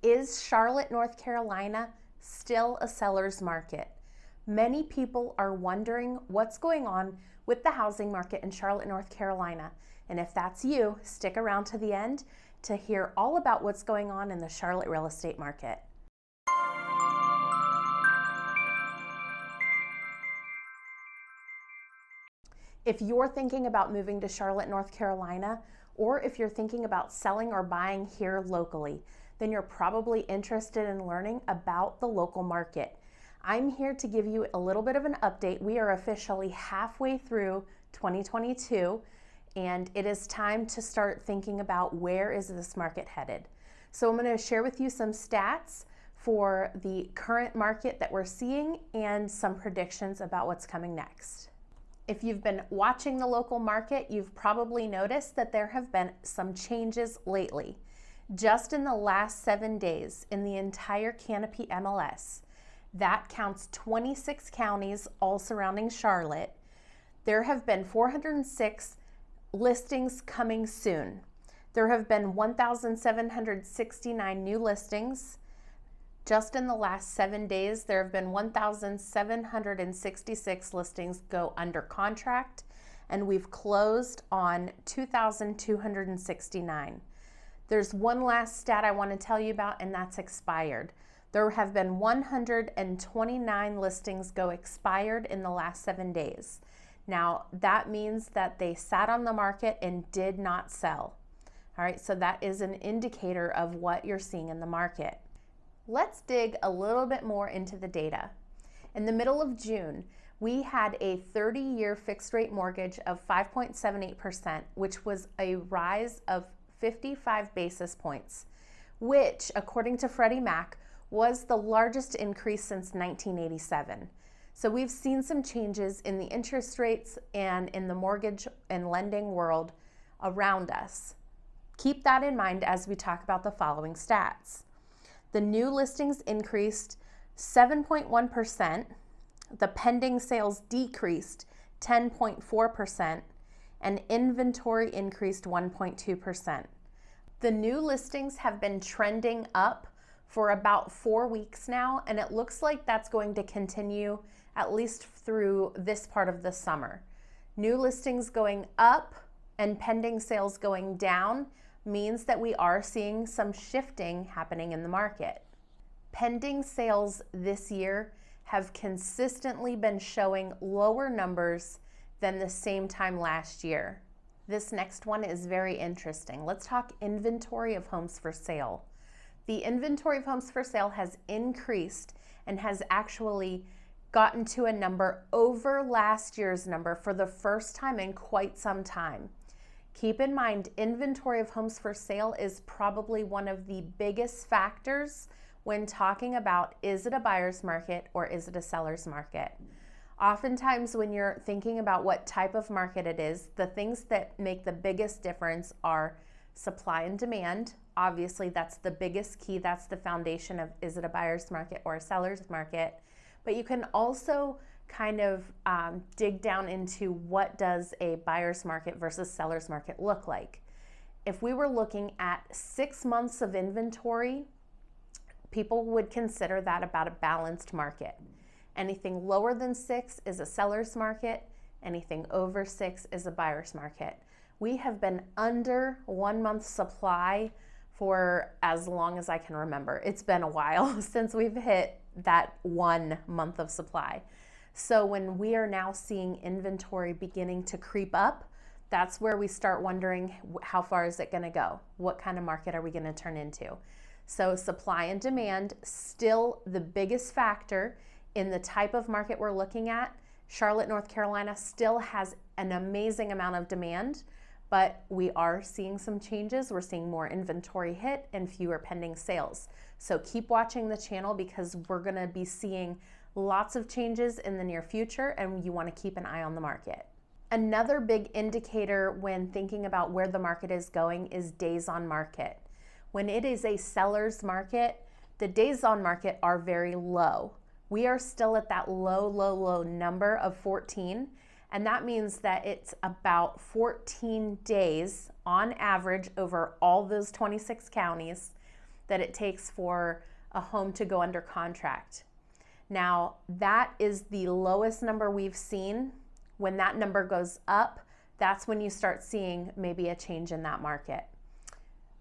Is Charlotte, North Carolina still a seller's market? Many people are wondering what's going on with the housing market in Charlotte, North Carolina. And if that's you, stick around to the end to hear all about what's going on in the Charlotte real estate market. If you're thinking about moving to Charlotte, North Carolina, or if you're thinking about selling or buying here locally, then you're probably interested in learning about the local market. I'm here to give you a little bit of an update. We are officially halfway through 2022, and it is time to start thinking about where is this market headed. So I'm going to share with you some stats for the current market that we're seeing and some predictions about what's coming next. If you've been watching the local market, you've probably noticed that there have been some changes lately. Just in the last 7 days in the entire Canopy MLS, that counts 26 counties all surrounding Charlotte, there have been 406 listings coming soon. There have been 1,769 new listings. Just in the last 7 days, there have been 1,766 listings go under contract, and we've closed on 2,269. There's one last stat I want to tell you about, and that's expired. There have been 129 listings go expired in the last 7 days. Now, that means that they sat on the market and did not sell. All right, so that is an indicator of what you're seeing in the market. Let's dig a little bit more into the data. In the middle of June, we had a 30-year fixed rate mortgage of 5.78%, which was a rise of 55 basis points, which, according to Freddie Mac, was the largest increase since 1987. So we've seen some changes in the interest rates and in the mortgage and lending world around us. Keep that in mind as we talk about the following stats. The new listings increased 7.1%, the pending sales decreased 10.4%, and inventory increased 1.2%. The new listings have been trending up for about 4 weeks now, and it looks like that's going to continue at least through this part of the summer. New listings going up and pending sales going down means that we are seeing some shifting happening in the market. Pending sales this year have consistently been showing lower numbers than the same time last year. This next one is very interesting. Let's talk inventory of homes for sale. The inventory of homes for sale has increased and has actually gotten to a number over last year's number for the first time in quite some time. Keep in mind, inventory of homes for sale is probably one of the biggest factors when talking about, is it a buyer's market or is it a seller's market? Oftentimes when you're thinking about what type of market it is, the things that make the biggest difference are supply and demand. Obviously, that's the biggest key. That's the foundation of, is it a buyer's market or a seller's market? But you can also kind of dig down into what does a buyer's market versus seller's market look like. If we were looking at 6 months of inventory, people would consider that about a balanced market. Anything lower than 6 is a seller's market. Anything over 6 is a buyer's market. We have been under 1 month supply for as long as I can remember. It's been a while since we've hit that 1 month of supply. So when we are now seeing inventory beginning to creep up, that's where we start wondering, how far is it going to go? What kind of market are we going to turn into? So supply and demand, still the biggest factor in the type of market we're looking at. Charlotte, North Carolina still has an amazing amount of demand, but we are seeing some changes. We're seeing more inventory hit and fewer pending sales. So keep watching the channel because we're going to be seeing lots of changes in the near future, and you want to keep an eye on the market. Another big indicator when thinking about where the market is going is days on market. When it is a seller's market, the days on market are very low. We are still at that low number of 14, and that means that it's about 14 days on average over all those 26 counties that it takes for a home to go under contract. Now, that is the lowest number we've seen. When that number goes up, that's when you start seeing maybe a change in that market.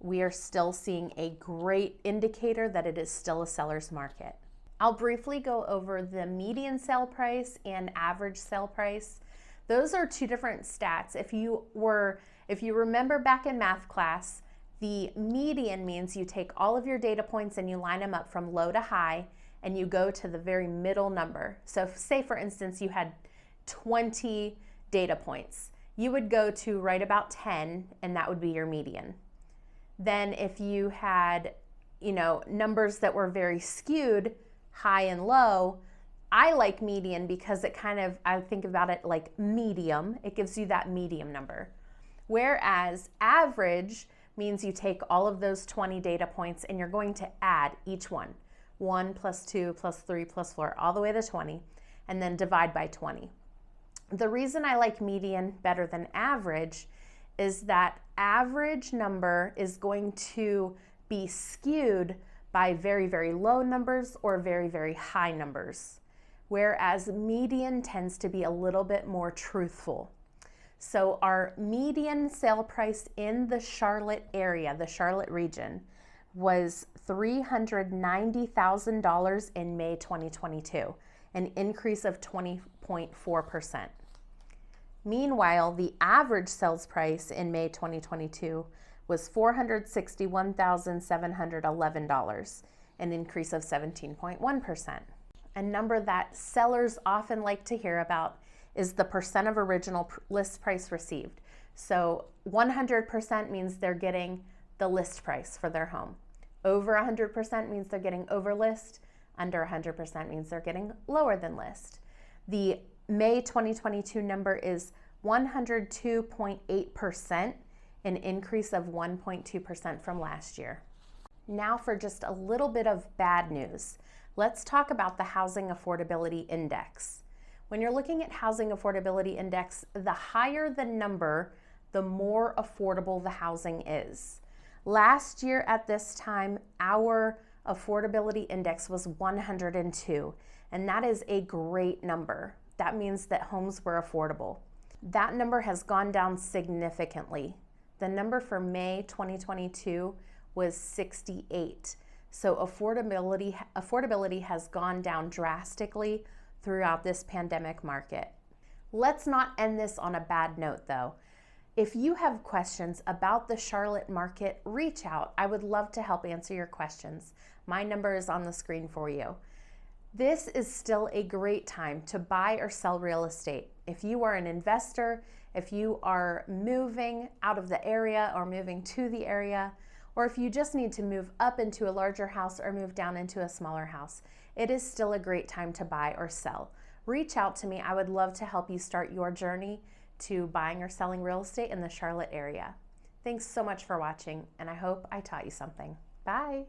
We are still seeing a great indicator that it is still a seller's market. I'll briefly go over the median sale price and average sale price. Those are two different stats. If you remember back in math class, the median means you take all of your data points and you line them up from low to high and you go to the very middle number. So say for instance you had 20 data points. You would go to right about 10 and that would be your median. Then if you had, numbers that were very skewed, high and low, I like median because I think about it like medium. It gives you that medium number. Whereas average means you take all of those 20 data points and you're going to add each one. 1 plus 2 plus 3 plus 4, all the way to 20, and then divide by 20. The reason I like median better than average is that average number is going to be skewed by very, very low numbers or very, very high numbers, whereas median tends to be a little bit more truthful. So our median sale price in the Charlotte area, the Charlotte region, was $390,000 in May 2022, an increase of 20.4%. Meanwhile, the average sales price in May 2022 was $461,711, an increase of 17.1%. A number that sellers often like to hear about is the percent of original list price received. So 100% means they're getting the list price for their home. Over 100% means they're getting over list. Under 100% means they're getting lower than list. The May 2022 number is 102.8%, an increase of 1.2% from last year. Now for just a little bit of bad news. Let's talk about the Housing Affordability Index. When you're looking at Housing Affordability Index, the higher the number, the more affordable the housing is. Last year at this time, our affordability index was 102, and that is a great number. That means that homes were affordable. That number has gone down significantly. The number for May 2022 was 68. So affordability has gone down drastically throughout this pandemic market. Let's not end this on a bad note though. If you have questions about the Charlotte market, reach out. I would love to help answer your questions. My number is on the screen for you. This is still a great time to buy or sell real estate. If you are an investor, if you are moving out of the area or moving to the area, or if you just need to move up into a larger house or move down into a smaller house, it is still a great time to buy or sell. Reach out to me. I would love to help you start your journey to buying or selling real estate in the Charlotte area. Thanks so much for watching, and I hope I taught you something. Bye.